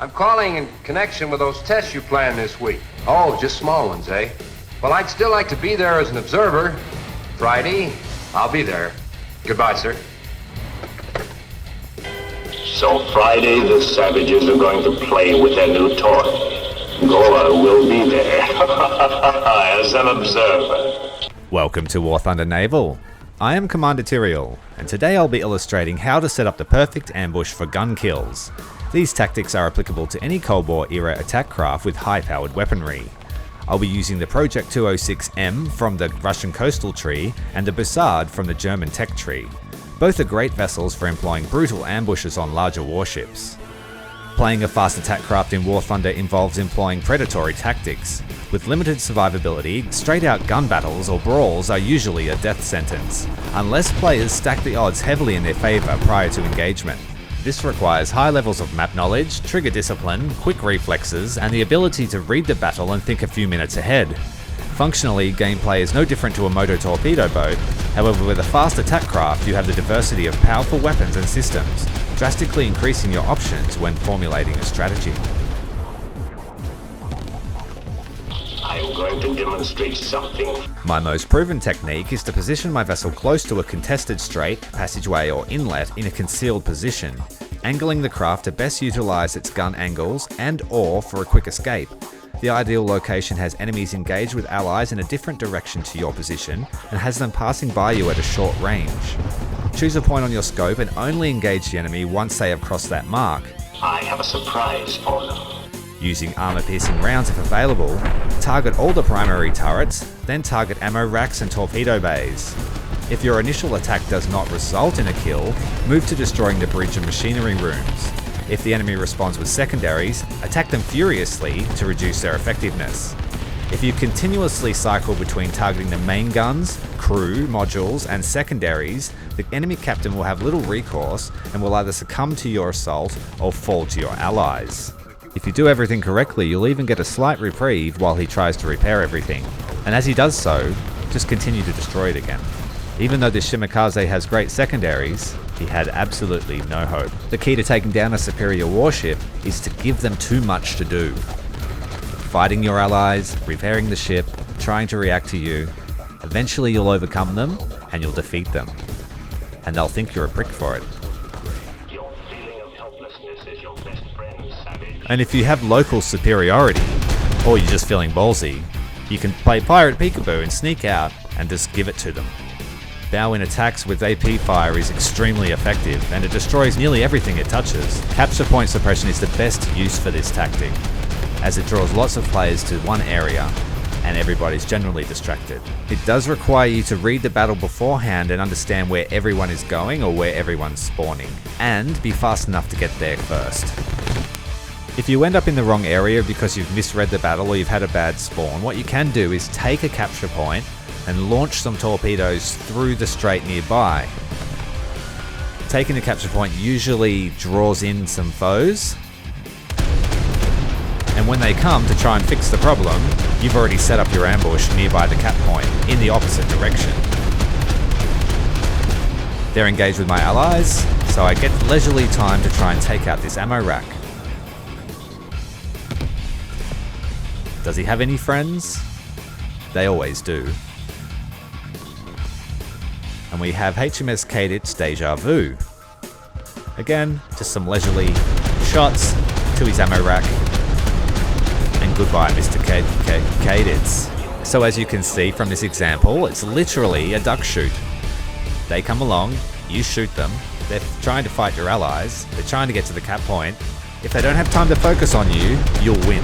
I'm calling in connection with those tests you planned this week. Oh, just small ones, eh? Well, I'd still like to be there as an observer. Friday, I'll be there. Goodbye, sir. So Friday, the savages are going to play with their new toy. Gola will be there as an observer. Welcome to WarThunder Naval. I am Commander Tyrael, and today I'll be illustrating how to set up the perfect ambush for gun kills. These tactics are applicable to any Cold War era attack craft with high-powered weaponry. I'll be using the Project 206M from the Russian coastal tree and the Bussard from the German tech tree. Both are great vessels for employing brutal ambushes on larger warships. Playing a fast attack craft in WarThunder involves employing predatory tactics. With limited survivability, straight-out gun battles or brawls are usually a death sentence, unless players stack the odds heavily in their favour prior to engagement. This requires high levels of map knowledge, trigger discipline, quick reflexes, and the ability to read the battle and think a few minutes ahead. Functionally, gameplay is no different to a motor torpedo boat. However, with a fast attack craft, you have the diversity of powerful weapons and systems, drastically increasing your options when formulating a strategy. I'm going to demonstrate something. My most proven technique is to position my vessel close to a contested strait, passageway or inlet in a concealed position, angling the craft to best utilize its gun angles and/or for a quick escape. The ideal location has enemies engaged with allies in a different direction to your position and has them passing by you at a short range. Choose a point on your scope and only engage the enemy once they have crossed that mark. I have a surprise for them. Using armor-piercing rounds if available, target all the primary turrets, then target ammo racks and torpedo bays. If your initial attack does not result in a kill, move to destroying the bridge and machinery rooms. If the enemy responds with secondaries, attack them furiously to reduce their effectiveness. If you continuously cycle between targeting the main guns, crew, modules, and secondaries, the enemy captain will have little recourse and will either succumb to your assault or fall to your allies. If you do everything correctly, you'll even get a slight reprieve while he tries to repair everything. And as he does so, just continue to destroy it again. Even though this Shimakaze has great secondaries, he had absolutely no hope. The key to taking down a superior warship is to give them too much to do. Fighting your allies, repairing the ship, trying to react to you. Eventually you'll overcome them and you'll defeat them. And they'll think you're a prick for it. Your feeling of helplessness is your best friend, savage. And if you have local superiority, or you're just feeling ballsy, you can play Pirate Peekaboo and sneak out and just give it to them. Bow-in attacks with AP fire is extremely effective, and it destroys nearly everything it touches. Capture point suppression is the best use for this tactic, as it draws lots of players to one area, and everybody's generally distracted. It does require you to read the battle beforehand and understand where everyone is going or where everyone's spawning, and be fast enough to get there first. If you end up in the wrong area because you've misread the battle or you've had a bad spawn, what you can do is take a capture point and launch some torpedoes through the strait nearby. Taking the capture point usually draws in some foes, and when they come to try and fix the problem, you've already set up your ambush nearby the cap point in the opposite direction. They're engaged with my allies, so I get leisurely time to try and take out this ammo rack. Does he have any friends? They always do. And we have HMS Kadit's Deja Vu. Again, just some leisurely shots to his ammo rack. And goodbye, Mr. Kaditz. So as you can see from this example, it's literally a duck shoot. They come along, you shoot them, they're trying to fight your allies, they're trying to get to the cap point. If they don't have time to focus on you, you'll win.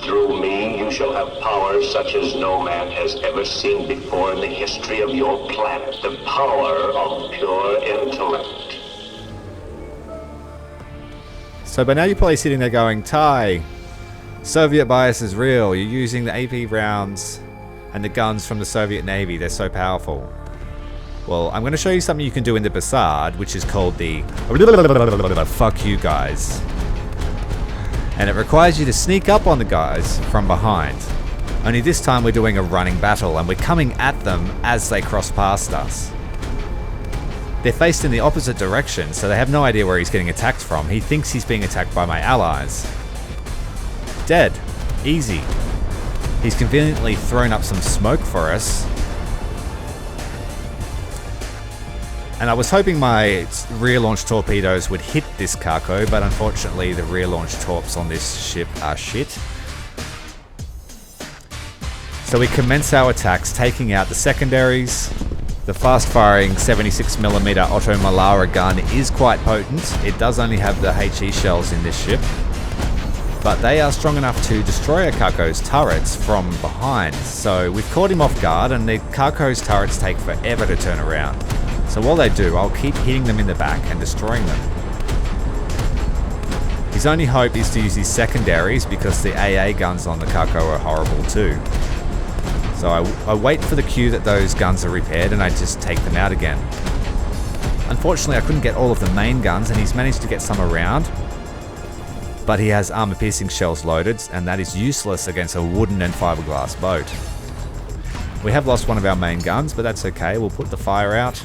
Through me, you shall have powers such as no man has ever seen before in the history of your planet. The power of pure intellect. So by now you're probably sitting there going, Ty, Soviet bias is real. You're using the AP rounds and the guns from the Soviet Navy. They're so powerful. Well, I'm going to show you something you can do in the Bussard, which is called the fuck you guys. And it requires you to sneak up on the guys from behind. Only this time we're doing a running battle and we're coming at them as they cross past us. They're faced in the opposite direction, so they have no idea where he's getting attacked from. He thinks he's being attacked by my allies. Dead. Easy. He's conveniently thrown up some smoke for us. And I was hoping my rear-launch torpedoes would hit this cargo, but unfortunately the rear-launch torps on this ship are shit. So we commence our attacks, taking out the secondaries. The fast-firing 76mm Otto Malara gun is quite potent. It does only have the HE shells in this ship, but they are strong enough to destroy a cargo's turrets from behind. So we've caught him off guard, and the cargo's turrets take forever to turn around. So while they do, I'll keep hitting them in the back and destroying them. His only hope is to use his secondaries because the AA guns on the cargo are horrible too. So I wait for the cue that those guns are repaired and I just take them out again. Unfortunately, I couldn't get all of the main guns, and he's managed to get some around. But he has armor-piercing shells loaded, and that is useless against a wooden and fiberglass boat. We have lost one of our main guns, but that's okay. We'll put the fire out.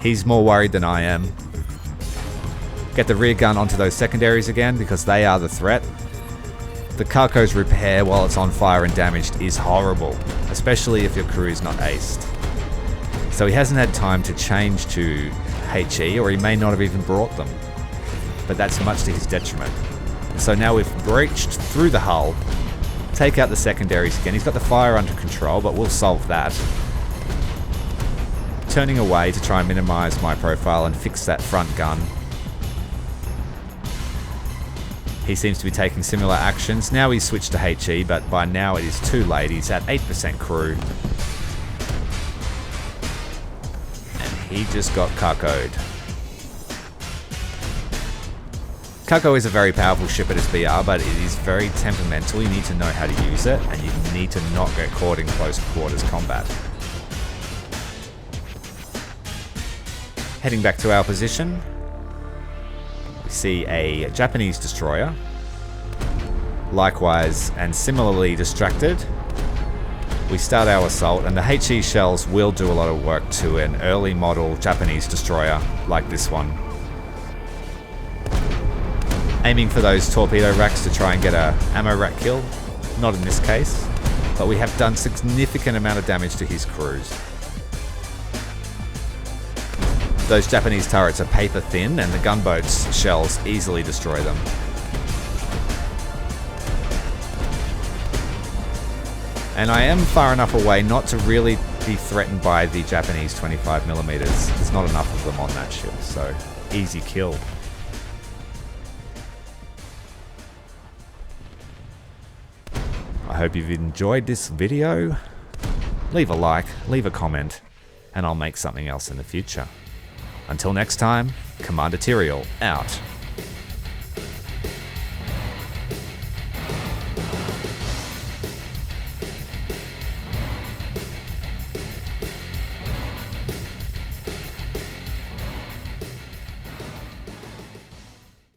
He's more worried than I am. Get the rear gun onto those secondaries again because they are the threat. The cargo's repair while it's on fire and damaged is horrible, especially if your crew is not aced. So he hasn't had time to change to HE, or he may not have even brought them. But that's much to his detriment. So now we've breached through the hull, take out the secondaries again. He's got the fire under control, but we'll solve that. Turning away to try and minimize my profile and fix that front gun. He seems to be taking similar actions. Now he's switched to HE, but by now it is too late. He's at 8% crew. And he just got cargoed. Cargo is a very powerful ship at its BR, but it is very temperamental. You need to know how to use it, and you need to not get caught in close quarters combat. Heading back to our position, we see a Japanese destroyer, likewise and similarly distracted. We start our assault, and the HE shells will do a lot of work to an early model Japanese destroyer like this one. Aiming for those torpedo racks to try and get a ammo rack kill, not in this case, but we have done significant amount of damage to his crews. Those Japanese turrets are paper thin, and the gunboat's shells easily destroy them. And I am far enough away not to really be threatened by the Japanese 25mm. There's not enough of them on that ship, so easy kill. I hope you've enjoyed this video. Leave a like, leave a comment, and I'll make something else in the future. Until next time, Commander Tyrael out.